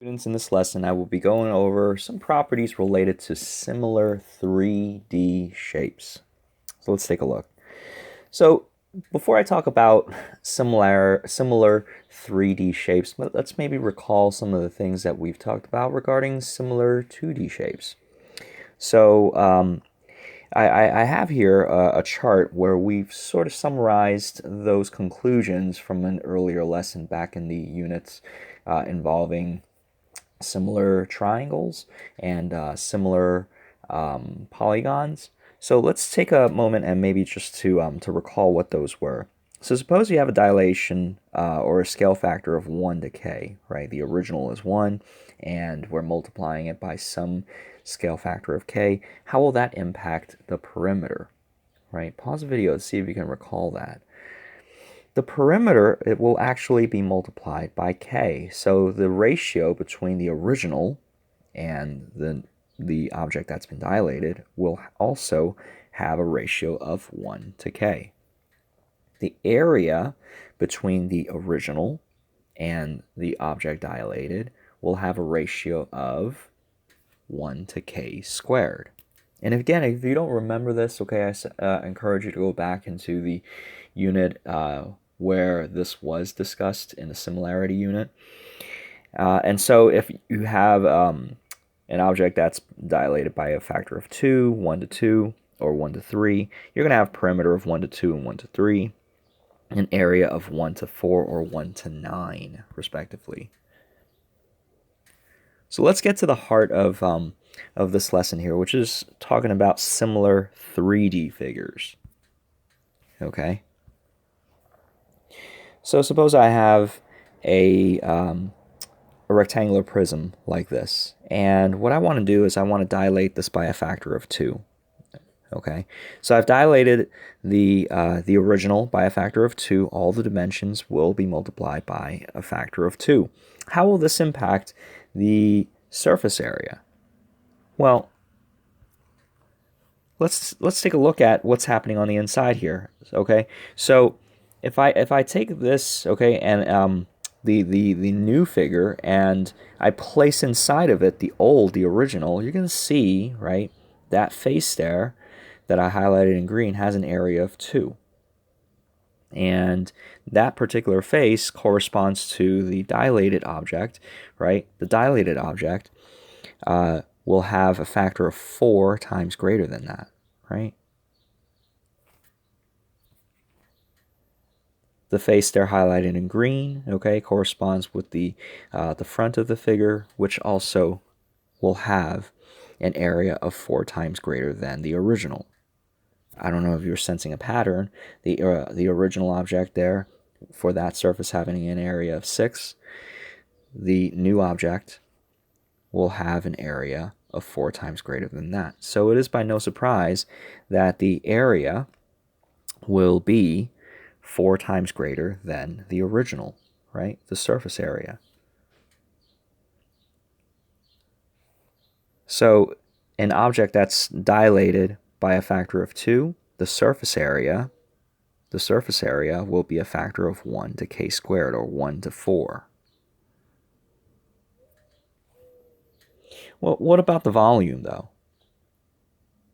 Students, in this lesson, I will be going over some properties related to similar 3D shapes. So let's take a look. So before I talk about similar 3D shapes, let's maybe recall some of the things that we've talked about regarding similar 2D shapes. So I have here a chart where we've sort of summarized those conclusions from an earlier lesson back in the units involving similar triangles and similar polygons. So let's take a moment and maybe just to recall what those were. So suppose you have a dilation or a scale factor of 1 to k, right? The original is 1, and we're multiplying it by some scale factor of k. How will that impact the perimeter, right? Pause the video to see if you can recall that. The perimeter, it will actually be multiplied by k. So the ratio between the original and the object that's been dilated will also have a ratio of 1 to k. The area between the original and the object dilated will have a ratio of 1 to k squared. And again, if you don't remember this, okay, I encourage you to go back into the unit where this was discussed in the similarity unit. And so if you have an object that's dilated by a factor of 2, 1 to 2, or 1 to 3, you're going to have perimeter of 1 to 2 and 1 to 3, an area of 1 to 4 or 1 to 9, respectively. So let's get to the heart of this lesson here, which is talking about similar 3D figures. Okay. So suppose I have a rectangular prism like this, and what I want to do is I want to dilate this by a factor of 2. Okay, so I've dilated the original by a factor of 2. All the dimensions will be multiplied by a factor of 2. How will this impact the surface area? Well, let's take a look at what's happening on the inside here. Okay, so if I take this, okay, and the new figure, and I place inside of it the original, you're gonna see, right, that face there that I highlighted in green has an area of 2. And that particular face corresponds to the dilated object, right? The dilated object will have a factor of 4 times greater than that, right? The face there highlighted in green, okay, corresponds with the front of the figure, which also will have an area of 4 times greater than the original. I don't know if you're sensing a pattern. The original object there, for that surface having an area of 6, the new object will have an area of 4 times greater than that. So it is by no surprise that the area will be 4 times greater than the original, right? The surface area. So an object that's dilated by a factor of 2, the surface area will be a factor of 1 to k squared, or 1 to 4. Well, what about the volume, though?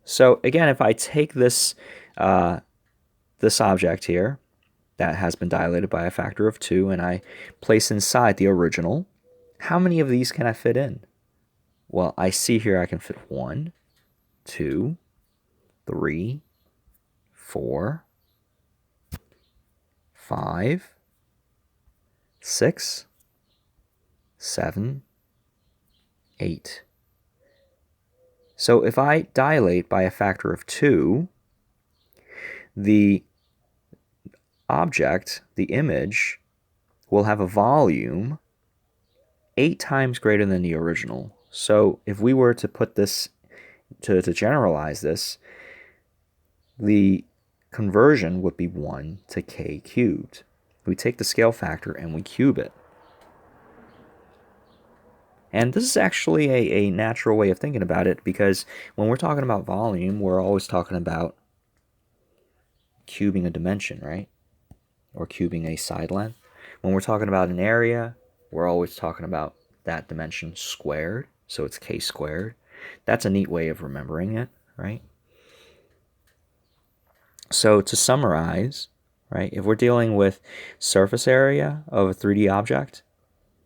So again, if I take this this object here that has been dilated by a factor of 2 and I place inside the original, how many of these can I fit in? Well, I see here I can fit 1, 2, 3, 4, 5, 6, 7, 8. So if I dilate by a factor of 2, the object, the image, will have a volume 8 times greater than the original. So if we were to put this, to generalize this, the conversion would be 1 to k cubed. We take the scale factor and we cube it. And this is actually a natural way of thinking about it, because when we're talking about volume, we're always talking about cubing a dimension, right? Or cubing a side length. When we're talking about an area, we're always talking about that dimension squared, so it's k squared. That's a neat way of remembering it, right? So to summarize, right, if we're dealing with surface area of a 3D object,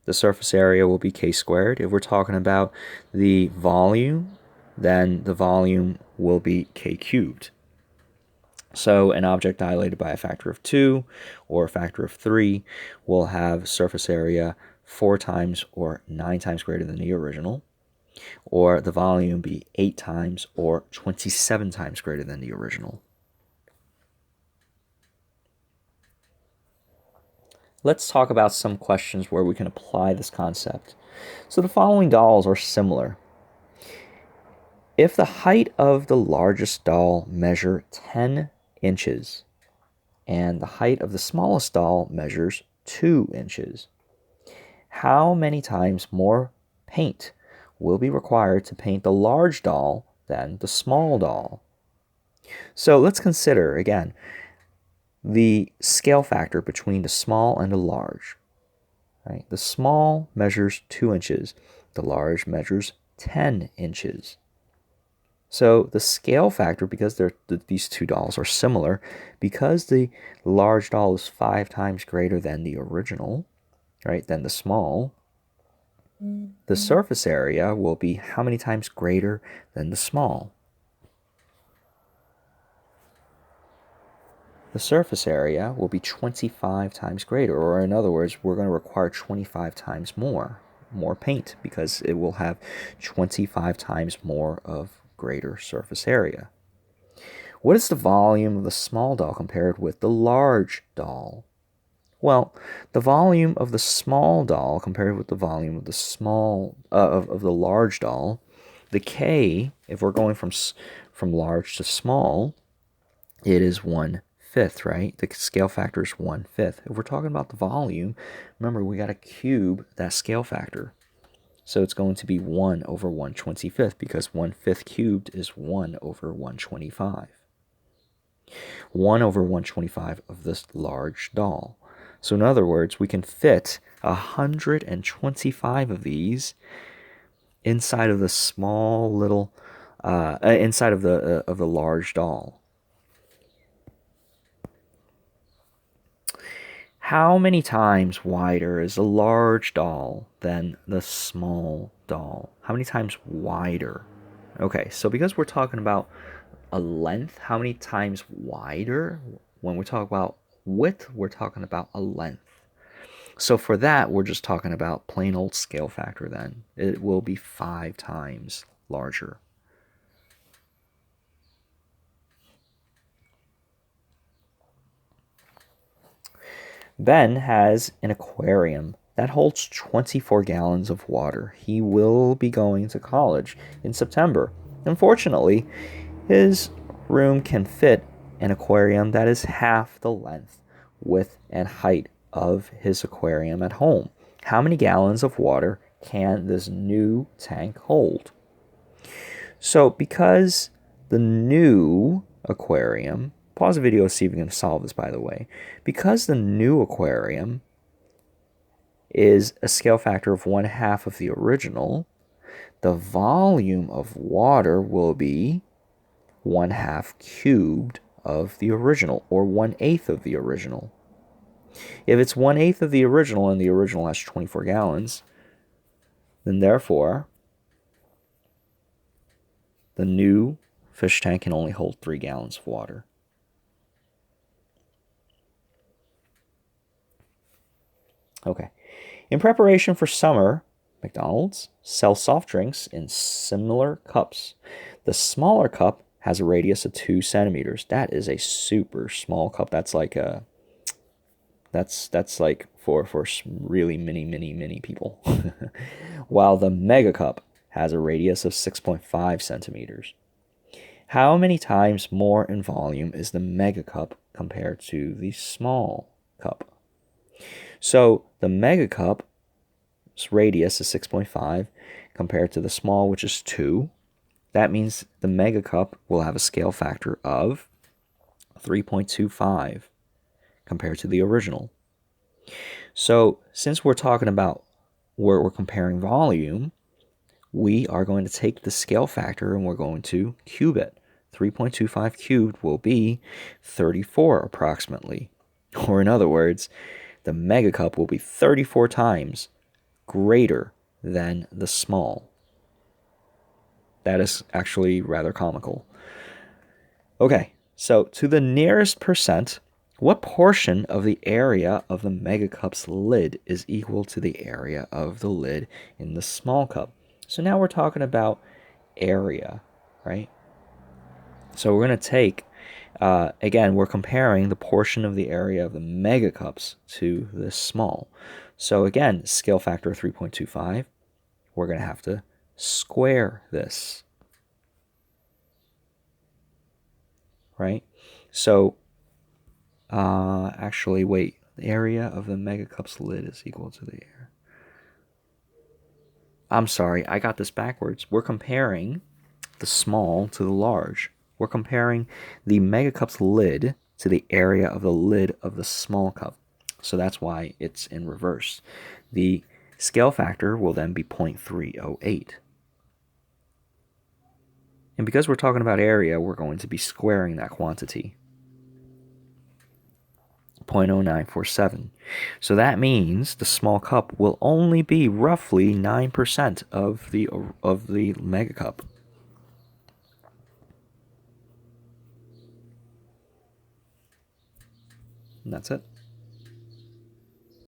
the surface area will be k squared. If we're talking about the volume, then the volume will be k cubed. So an object dilated by a factor of 2 or a factor of 3 will have surface area 4 times or 9 times greater than the original, or the volume be 8 times or 27 times greater than the original. Let's talk about some questions where we can apply this concept. So the following dolls are similar. If the height of the largest doll measure 10 inches and the height of the smallest doll measures 2 inches, how many times more paint will be required to paint the large doll than the small doll? So let's consider, again, the scale factor between the small and the large. Right? The small measures 2 inches. The large measures 10 inches. So the scale factor, because these two dolls are similar, because the large doll is 5 times greater than the original, right, than the small, the surface area will be how many times greater than the small? The surface area will be 25 times greater, or in other words, we're going to require 25 times more paint, because it will have 25 times more of greater surface area. What is the volume of the small doll compared with the large doll? Well, the volume of the small doll compared with the volume of the of the large doll, the K, if we're going from large to small, it is 1/5, right? The scale factor is 1/5. If we're talking about the volume, remember we got to cube that scale factor. So it's going to be 1 over 1/25, because 1/5 cubed is 1 over 125. 1 over 125 of this large doll. So in other words, we can fit 125 of these inside of the small little, inside of the large doll. How many times wider is the large doll than the small doll? How many times wider? Okay, so because we're talking about a length, how many times wider? When we talk about width, we're talking about a length. So for that, we're just talking about plain old scale factor then. It will be 5 times larger. Ben has an aquarium that holds 24 gallons of water. He will be going to college in September. Unfortunately, his room can fit an aquarium that is half the length, width, and height of his aquarium at home. How many gallons of water can this new tank hold? So because the new aquarium, pause the video to see if you can solve this, by the way. Because the new aquarium is a scale factor of 1/2 of the original, the volume of water will be 1/2 cubed of the original, or 1/8 of the original. If it's 1/8 of the original and the original has 24 gallons, then therefore the new fish tank can only hold 3 gallons of water. Okay. In preparation for summer, McDonald's sells soft drinks in similar cups. The smaller cup has a radius of 2 centimeters. That is a super small cup. That's like that's like for really many people. While the mega cup has a radius of 6.5 centimeters. How many times more in volume is the mega cup compared to the small cup? So the mega cup's radius is 6.5 compared to the small, which is 2. That means the mega cup will have a scale factor of 3.25 compared to the original. So since we're talking about where we're comparing volume, we are going to take the scale factor and we're going to cube it. 3.25 cubed will be 34 approximately. Or in other words, the megacup will be 34 times greater than the small. That is actually rather comical. Okay, so to the nearest percent, what portion of the area of the megacup's lid is equal to the area of the lid in the small cup? So now we're talking about area, right? So we're going to take, again, we're comparing the portion of the area of the megacups to this small. So again, scale factor 3.25, we're going to have to square this, right? So actually, wait, the area of the megacup's lid is equal to the area. I'm sorry, I got this backwards. We're comparing the small to the large. We're comparing the megacup's lid to the area of the lid of the small cup. So that's why it's in reverse. The scale factor will then be 0.308. And because we're talking about area, we're going to be squaring that quantity. 0.0947. So that means the small cup will only be roughly 9% of the megacup. And that's it.